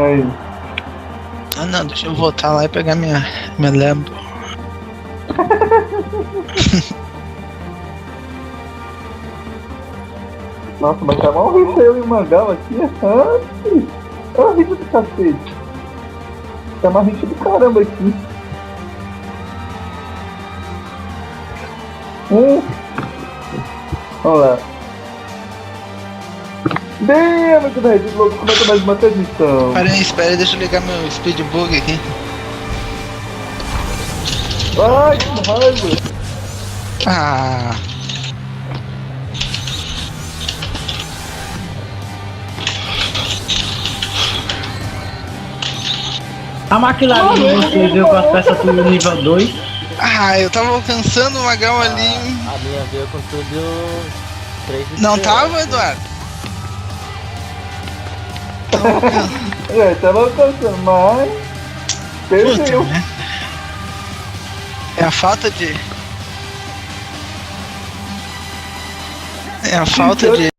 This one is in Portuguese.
Aí. Ah não, deixa eu voltar lá e pegar minha Lambo. Nossa, mas tá mal horrível eu e o Magal aqui. É horrível do cacete. Tá mais rico do caramba aqui. Olha lá. Damn, que velho, louco, como é que mais uma transmissão? Espera aí, deixa eu ligar meu speed bug aqui. Ai, que raiva. Ah. A McLaren de vocês veio com as peças tudo nível 2. Ah, eu tava alcançando o Magal ali. A minha veio com tudo 3 de Não diferença. tava, Eduardo? Tava alcançando, mas. Puta, Perdeu. né? É a falta de. É a falta de